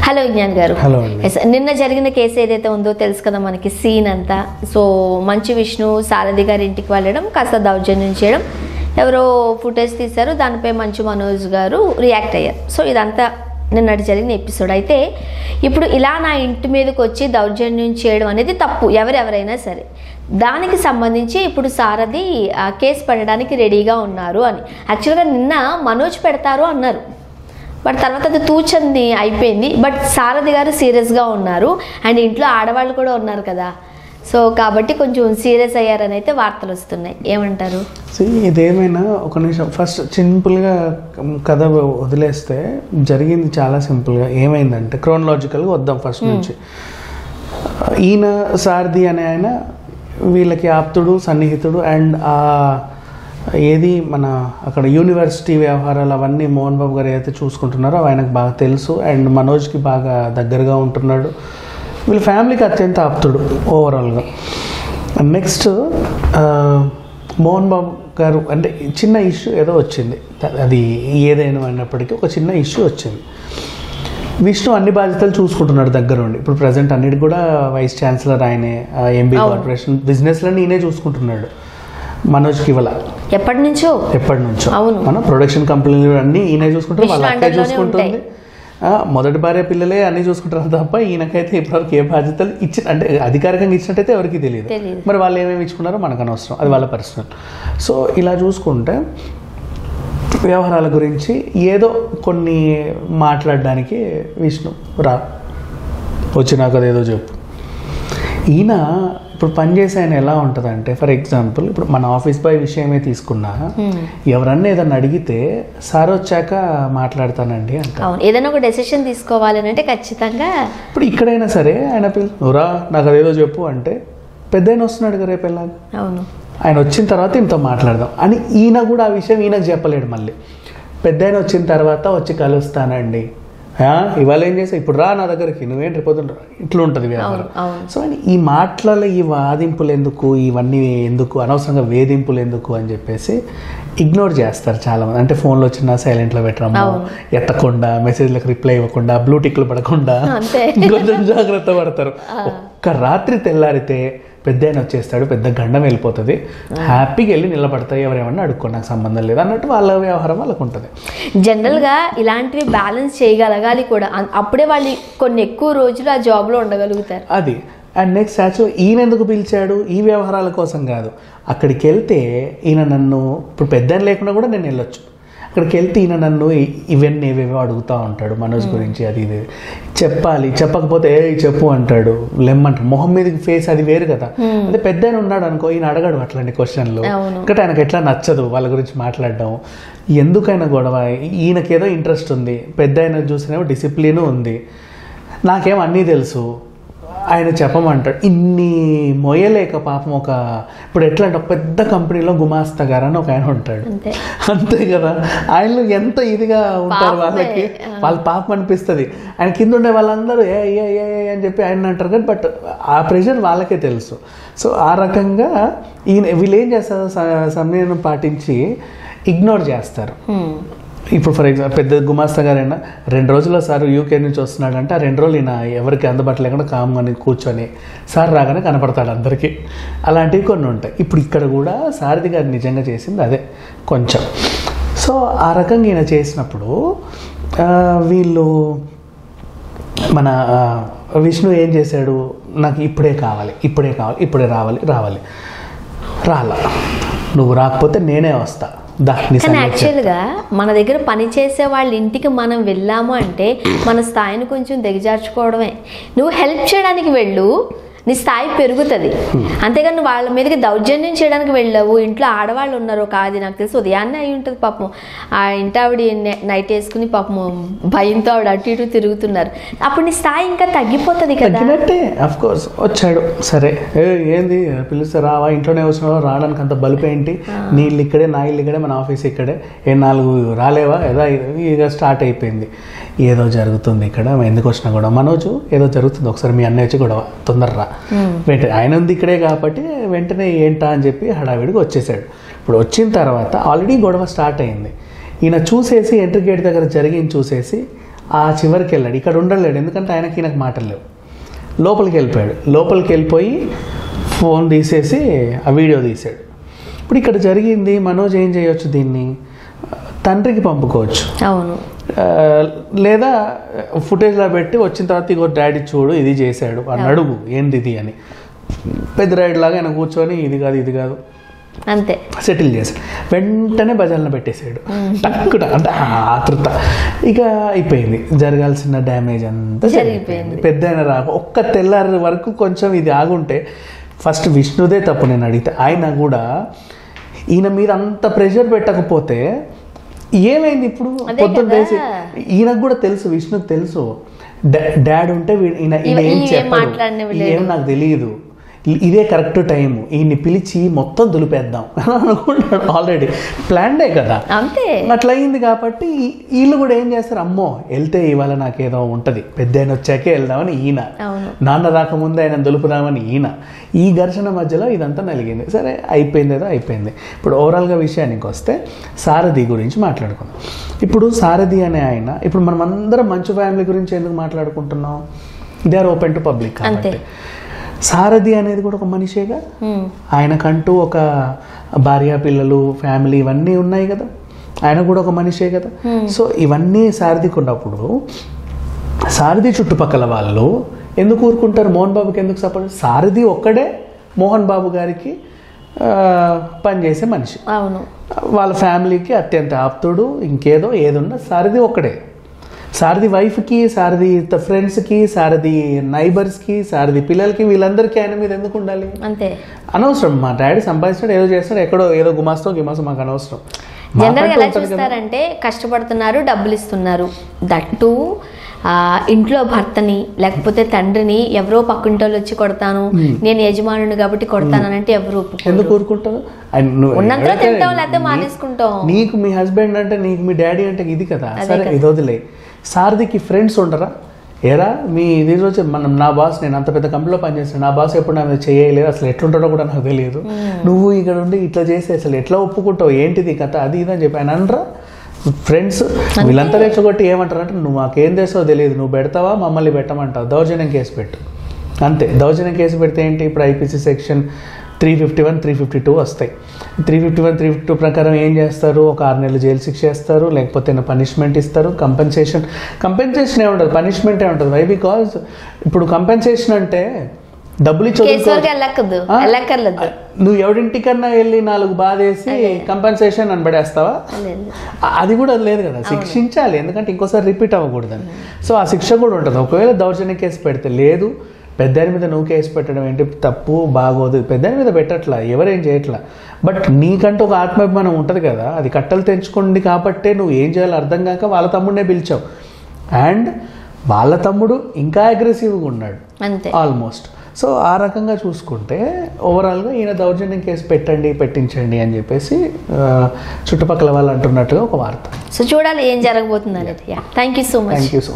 Hello Vignan గారు. Hello. నిన్న జరిగిన కేసు ఏదైతే ఉందో తెలుసు కదా మనకి, సీన్ అంతా. సో మంచు విష్ణు సారథి గారి ఇంటికి వెళ్ళడం, కాస్త దౌర్జన్యం చేయడం, ఎవరో ఫుటేజ్ తీశారు, దానిపై మంచు మనోజ్ గారు రియాక్ట్ అయ్యారు. సో ఇదంతా నిన్నటి జరిగిన ఎపిసోడ్. అయితే ఇప్పుడు ఇలా నా ఇంటి మీదకి వచ్చి దౌర్జన్యం చేయడం అనేది తప్పు, ఎవరెవరైనా సరే. దానికి సంబంధించి ఇప్పుడు సారథి కేసు పెట్టడానికి రెడీగా ఉన్నారు అని. యాక్చువల్గా నిన్న మనోజ్ పెడతారు అన్నారు, బట్ తర్వాత అది తూచంది అయిపోయింది. బట్ సారథి గారు సీరియస్గా ఉన్నారు, అండ్ ఇంట్లో ఆడవాళ్ళు కూడా ఉన్నారు కదా, సో కాబట్టి కొంచెం సీరియస్ అయ్యారని అయితే వార్తలు వస్తున్నాయి. ఏమంటారు? ఇదేమైనా ఒక నిమిషం ఫస్ట్ సింపుల్గా కథ వదిలేస్తే జరిగింది చాలా సింపుల్గా. ఏమైందంటే క్రోనలాజికల్గా వద్దాం ఫస్ట్ నుంచి. ఈయన సారథి అనే ఆయన వీళ్ళకి ఆప్తుడు, సన్నిహితుడు. అండ్ ఏది మన అక్కడ యూనివర్సిటీ వ్యవహారాలు అవన్నీ మోహన్ బాబు గారు ఏదైతే చూసుకుంటున్నారో ఆయనకు బాగా తెలుసు. అండ్ మనోజ్కి బాగా దగ్గరగా ఉంటున్నాడు. వీళ్ళ ఫ్యామిలీకి అత్యంత ఆప్తుడు ఓవరాల్గా. నెక్స్ట్ మోహన్ బాబు గారు అంటే చిన్న ఇష్యూ ఏదో వచ్చింది, అది ఏదైనా అన్నప్పటికీ ఒక చిన్న ఇష్యూ వచ్చింది. విష్ణు అన్ని బాధ్యతలు చూసుకుంటున్నాడు దగ్గర ఉండి. ఇప్పుడు ప్రజెంట్ అన్నిటికి కూడా వైస్ ఛాన్సలర్ ఆయనే, ఎంబీ కార్పొరేషన్ బిజినెస్లన్నీ ఈయనే చూసుకుంటున్నాడు. మనోజ్కి ఇవ్వాల ఎప్పటి నుంచో అవును, మన ప్రొడక్షన్ కంపెనీలు అన్నీ ఈయనే చూసుకుంటారు, వాళ్ళ అక్కే చూసుకుంటుంది. మొదటి భార్య పిల్లలే అన్నీ చూసుకుంటారు తప్ప ఈయనకైతే ఇప్పటివరకు ఏ బాధ్యతలు అంటే అధికారికంగా ఇచ్చినట్టయితే ఎవరికి తెలియదు. మరి వాళ్ళు ఏమేమి ఇచ్చుకున్నారో మనకు అనవసరం, అది వాళ్ళ పర్సనల్. సో ఇలా చూసుకుంటే వ్యవహారాల గురించి ఏదో కొన్ని మాట్లాడడానికి విష్ణు వచ్చినాక అదేదో చెప్పు. ఈయన ఇప్పుడు పనిచేసే ఆయన ఎలా ఉంటుందంటే, ఫర్ ఎగ్జాంపుల్ ఇప్పుడు మన ఆఫీస్ బాయ్ విషయమే తీసుకున్నా, ఎవరన్నా ఏదన్నా అడిగితే సార్ వచ్చాక మాట్లాడతానండి అంట. ఏదైనా ఒక డెసిషన్ తీసుకోవాలి అంటే ఖచ్చితంగా. ఇప్పుడు ఇక్కడైనా సరే ఆయన నువ్వురా నాకు అదేదో చెప్పు అంటే పెద్ద ఆయన వస్తున్నాడు కదా రేపు వెళ్ళాలి, అవును ఆయన వచ్చిన తర్వాత ఇంతో మాట్లాడదాం అని ఈయన కూడా ఆ విషయం ఈయనకు చెప్పలేడు. మళ్ళీ పెద్ద ఆయన వచ్చిన తర్వాత వచ్చి కలుస్తానండి, ఇవాళ ఏం చేసావు, ఇప్పుడు రా నా దగ్గరికి, నువ్వేంటి రేపొద్దున ఇట్లా ఉంటుంది వ్యవహారం. సో ఈ మాటలలో ఈ వాదింపులు ఎందుకు, ఇవన్నీ ఎందుకు, అనవసరంగా వేధింపులు ఎందుకు అని చెప్పేసి ఇగ్నోర్ చేస్తారు చాలామంది. అంటే ఫోన్లో వచ్చిన సైలెంట్లో పెట్టడము, ఎత్తకుండా, మెసేజ్లకు రిప్లై ఇవ్వకుండా, బ్లూటిక్లు పడకుండా కొంచెం జాగ్రత్త పడతారు. ఒక్క రాత్రి తెల్లారితే పెద్ద ఆయన వచ్చేస్తాడు, పెద్ద గండం వెళ్ళిపోతుంది, హ్యాపీగా వెళ్ళి నిలబడతాయి, ఎవరేమన్నా అడుక్కో నాకు సంబంధం లేదు అన్నట్టు వాళ్ళ వ్యవహారం వాళ్ళకు ఉంటుంది. జనరల్గా ఇలాంటివి బ్యాలెన్స్ చేయగలగాలి కూడా, అప్పుడే వాళ్ళు కొన్ని ఎక్కువ రోజులు ఆ జాబ్లో ఉండగలుగుతారు. అది. అండ్ నెక్స్ట్ యాక్చువల్ ఈయన ఎందుకు పిలిచాడు, ఈ వ్యవహారాల కోసం కాదు. అక్కడికి వెళ్తే ఈయన నన్ను, ఇప్పుడు పెద్ద లేకుండా కూడా నేను వెళ్ళొచ్చు, అక్కడికి వెళ్తే ఈయన నన్ను ఇవన్నీ ఏవేవో అడుగుతూ ఉంటాడు మనోజ్ గురించి, అది ఇది చెప్పాలి, చెప్పకపోతే చెప్పు అంటాడు, లెమ్మంటాడు, మొహం మీదకి ఫేస్ అది వేరు కదా. అదే పెద్ద ఆయన ఉన్నాడు అనుకో, ఈయన అడగడు అట్లాంటి క్వశ్చన్లు, ఇక్కడ ఆయనకు ఎట్లా నచ్చదు వాళ్ళ గురించి మాట్లాడడం. ఎందుకైనా గొడవ, ఈయనకేదో ఇంట్రెస్ట్ ఉంది, పెద్ద ఆయన చూసినేమో డిసిప్లిన్ ఉంది, నాకేం అన్నీ తెలుసు, ఆయన చెప్పమంటాడు. ఇన్ని మొయ్యలేక పాపం ఒక ఇప్పుడు ఎట్లా అంటే ఒక పెద్ద కంపెనీలో గుమాస్తా గారు అని ఒక ఆయన ఉంటాడు, అంతే కదా, ఆయనలో ఎంత ఇదిగా ఉంటారు వాళ్ళకి, వాళ్ళ పాపం అనిపిస్తుంది. ఆయన కింద ఉండే వాళ్ళందరూ ఏ ఏ ఏ అని చెప్పి ఆయన అంటారు కదా, బట్ ఆ ప్రెషర్ వాళ్ళకే తెలుసు. సో ఆ రకంగా ఈయన వీళ్ళు ఏం చేస్తారు, సమయం పాటించి ఇగ్నోర్ చేస్తారు. ఇప్పుడు ఫర్ ఎగ్జాంపుల్ పెద్ద గుమాస్తా గారైనా 2 రోజుల్లో సార్ యూకే నుంచి వస్తున్నాడు అంటే, ఆ 2 రోజులు ఈయన ఎవరికి అందుబాటులో లేకుండా కామ్గా కూర్చొని సార్ రాగానే కనపడతాడు అందరికీ. అలాంటివి కొన్ని ఉంటాయి. ఇప్పుడు ఇక్కడ కూడా సారథి గారు నిజంగా చేసింది అదే కొంచెం. సో ఆ రకంగా ఈయన చేసినప్పుడు వీళ్ళు మన విష్ణు ఏం చేశాడు, నాకు ఇప్పుడే కావాలి, ఇప్పుడే రావాలి, రాలా, నువ్వు రాకపోతే నేనే వస్తా. కానీ యాక్చువల్గా మన దగ్గర పనిచేసే వాళ్ళ ఇంటికి మనం వెళ్ళాము అంటే మన స్థాయిని కొంచెం దిగజార్చుకోవడమే. నువ్వు హెల్ప్ చేయడానికి వెళ్ళు, నీ స్థాయి పెరుగుతుంది. అంతేగాని వాళ్ళ మీదకి దౌర్జన్యం చేయడానికి వెళ్ళావు. ఇంట్లో ఆడవాళ్ళు ఉన్నారు కాదు, నాకు తెలిసి ఉదయాన్నే అయి ఉంటుంది పాపం, ఆ ఇంటి ఆవిడ నైట్ వేసుకుని పాపం భయంతో ఆవిడ అటు ఇటు తిరుగుతున్నారు. అప్పుడు నీ స్థాయి ఇంకా తగ్గిపోతుంది కదా. అఫ్ కోర్స్ వచ్చాడు, సరే ఏంది పిలిస్తే రావా, ఇంట్లోనే వచ్చినావా, రావడానికి అంత బలుపు ఏంటి, నీ ఇల్లు ఇక్కడే, నా ఇల్లు ఇక్కడే, మన ఆఫీస్ ఇక్కడే, 4 రాలేవా, ఏదో ఇక స్టార్ట్ అయిపోయింది. ఏదో జరుగుతుంది ఇక్కడ, ఎందుకు వచ్చినా కూడా మనోజు ఏదో జరుగుతుంది, ఒకసారి మీ అన్నయ్య వచ్చి గొడవ, తొందరరా, వెంటనే ఆయన ఉంది ఇక్కడే కాబట్టి వెంటనే ఏంటా అని చెప్పి హడావిడికి వచ్చేసాడు. ఇప్పుడు వచ్చిన తర్వాత ఆల్రెడీ గొడవ స్టార్ట్ అయింది. ఈయన చూసేసి ఎంట్రీ గేట్ దగ్గర జరిగింది చూసేసి ఆ చివరికి వెళ్ళాడు. ఇక్కడ ఉండలేడు, ఎందుకంటే ఈయనకు మాటలు లేవు. లోపలికి వెళ్ళిపోయాడు. లోపలికి వెళ్ళిపోయి ఫోన్ తీసేసి ఆ వీడియో తీసాడు. ఇప్పుడు ఇక్కడ జరిగింది, మనోజ్ ఏం చేయొచ్చు, దీన్ని తండ్రికి పంపుకోవచ్చు, అవును, లేదా ఫుటేజ్లో పెట్టి వచ్చిన తర్వాత ఇగో డాడీ చూడు ఇది చేశాడు అని అడుగు, ఏంది ఇది అని. పెద్ద రైడ్ లాగా ఆయన కూర్చొని ఇది కాదు అంతే సెటిల్ చేశాడు. వెంటనే భజనలు పెట్టేశాడు టక్కుట, అంటే ఆతృత. ఇక అయిపోయింది, జరగాల్సిన డ్యామేజ్ అంతా జరిగిపోయింది. పెద్ద ఆయన రాక ఒక్క తెల్లారి వరకు కొంచెం ఇది ఆగుంటే, ఫస్ట్ విష్ణుదే తప్పు నేను అడిగితే. ఆయన కూడా ఈయన మీద అంత ప్రెషర్ పెట్టకపోతే ఏమైంది, ఇప్పుడు పొద్దున్న తెలిసి ఈయనకు కూడా తెలుసు, విష్ణుకు తెలుసు డాడ్ ఉంటే ఈయన ఏం చెప్పడు, ఏం నాకు తెలియదు, ఇదే కరెక్ట్ టైం, ఈయన్ని పిలిచి మొత్తం దులిపేద్దాం అని అనుకుంటాడు. ఆల్రెడీ ప్లాన్డే కదా, అంతే. అట్లా అయింది కాబట్టి వీళ్ళు కూడా ఏం చేస్తారు, అమ్మో వెళ్తే ఇవాళ నాకేదో ఉంటుంది, పెద్ద ఆయన వచ్చాకే వెళ్దామని ఈయన, నాన్న రాకముందే ఆయన దులుపుదామని ఈయన. ఈ ఘర్షణ మధ్యలో ఇదంతా నలిగింది. సరే అయిపోయింది, ఏదో అయిపోయింది. ఇప్పుడు ఓవరాల్గా విషయానికి వస్తే సారథి గురించి మాట్లాడుకుందాం. ఇప్పుడు సారథి అనే ఆయన, ఇప్పుడు మనం అందరం మంచు ఫ్యామిలీ గురించి ఎందుకు మాట్లాడుకుంటున్నాం, they are open to public కాబట్టి. సారథి అనేది కూడా ఒక మనిషేగా, ఆయనకంటూ ఒక భార్య పిల్లలు ఫ్యామిలీ ఇవన్నీ ఉన్నాయి కదా, ఆయన కూడా ఒక మనిషే కదా. సో ఇవన్నీ సారథికి ఉన్నప్పుడు సారథి చుట్టుపక్కల వాళ్ళు ఎందుకు ఊరుకుంటారు, మోహన్ బాబుకి ఎందుకు సపోర్ట్? సారథి ఒక్కడే మోహన్ బాబు గారికి పనిచేసే మనిషి, అవును, వాళ్ళ ఫ్యామిలీకి అత్యంత ఆప్తుడు, ఇంకేదో ఏదున్నా సారథి ఒక్కడే. సారథి వైఫ్కి, సారథి ఫ్రెండ్స్కి, సారథి నైబర్స్కి, సారథి పిల్లలకి, వీళ్ళందరికీ ఆయన మీద ఎందుకు ఉండాలి? అంతే, అనవసరం. మా డాడీ సంపాదిస్తాడు, ఏదో చేస్తాడు, ఎక్కడో ఏదో గుమాస్తో మాకు అనవసరం. జనరల్గా ఎలా చూస్తారంటే, కష్టపడుతున్నారు, డబ్బులు ఇస్తున్నారు, దట్టు ఇంట్లో భర్తని లేకపోతే తండ్రిని ఎవరో పక్కింటోళ్ళు వచ్చి కొడతాను, నేను యజమానుని కాబట్టి కొడతాను అంటే ఎవరు ఎందుకు ఊరుకుంటారు? ఉన్నంతలో తింటాం, లేకపోతే మానేసుకుంటాం. నీకు మీ హస్బెండ్ అంటే, నీకు మీ డాడీ అంటే ఇది కదా. సరే ఇది వదిలే. సారథికి ఫ్రెండ్స్ ఉండరా? ఏరా మీ ఇది వచ్చి నా బాస్, నేను అంత పెద్ద కంపెనీలో పనిచేస్తాను, నా బాస్ ఎప్పుడు నా మీద చేయలేదు, అసలు ఎట్లుంటాడో కూడా నాకు తెలియదు, నువ్వు ఇక్కడ ఉండి ఇట్లా చేసి అసలు ఎట్లా ఒప్పుకుంటావు, ఏంటిది కథ, అది ఇది అని చెప్పి ఆయన అనరా? ఫ్రెండ్స్ వీళ్ళంతా రెచ్చగొట్టి ఏమంటారు అంటే, నువ్వు మాకేం చేస్తావో తెలియదు, నువ్వు పెడతావా మమ్మల్ని పెట్టమంటావు, దౌర్జన్యం కేసు పెట్టు అంతే. దౌర్జన్యం కేసు పెడితే ఏంటి, ఇప్పుడు ఐపీసీ సెక్షన్ 351, 352 వస్తాయి. 351, 352 ప్రకారం ఏం చేస్తారు, ఒక 6 నెలలు జైలు శిక్ష వేస్తారు, లేకపోతే పనిష్మెంట్ ఇస్తారు. కంపెన్సేషన్ ఏ ఉంటుంది, పనిష్మెంటే ఉంటుంది. వై? బికాజ్ ఇప్పుడు కంపెన్సేషన్ అంటే డబ్బులు ఇచ్చి నువ్వు ఎవరింటికన్నా వెళ్ళి 4 బాధేసి కంపెన్సేషన్ అని పడేస్తావా? అది కూడా లేదు కదా, శిక్షించాలి, ఎందుకంటే ఇంకోసారి రిపీట్ అవ్వకూడదని. సో ఆ శిక్ష కూడా ఉంటుంది. ఒకవేళ దౌర్జన్య కేసు పెడితే, లేదు పెద్దాని మీద నువ్వు కేసు పెట్టడం ఏంటి, తప్పు, బాగోదు, పెద్దాని మీద పెట్టట్లా, ఎవరేం చేయట్లా, బట్ నీకంటూ ఒక ఆత్మాభిమానం ఉంటుంది కదా, అది కట్టలు తెంచుకోండి కాబట్టే నువ్వు ఏం చేయాలో అర్థం కాక వాళ్ళ తమ్ముడినే పిలిచావు. అండ్ వాళ్ళ తమ్ముడు ఇంకా అగ్రెసివ్గా ఉన్నాడు ఆల్మోస్ట్. సో ఆ రకంగా చూసుకుంటే ఓవరాల్గా ఈయన దౌర్జన్యం కేసు పెట్టించండి అని చెప్పేసి చుట్టుపక్కల వాళ్ళు అంటున్నట్టుగా ఒక వార్త. సో చూడాలి ఏం జరగబోతుంది అనేది. Thank you so much.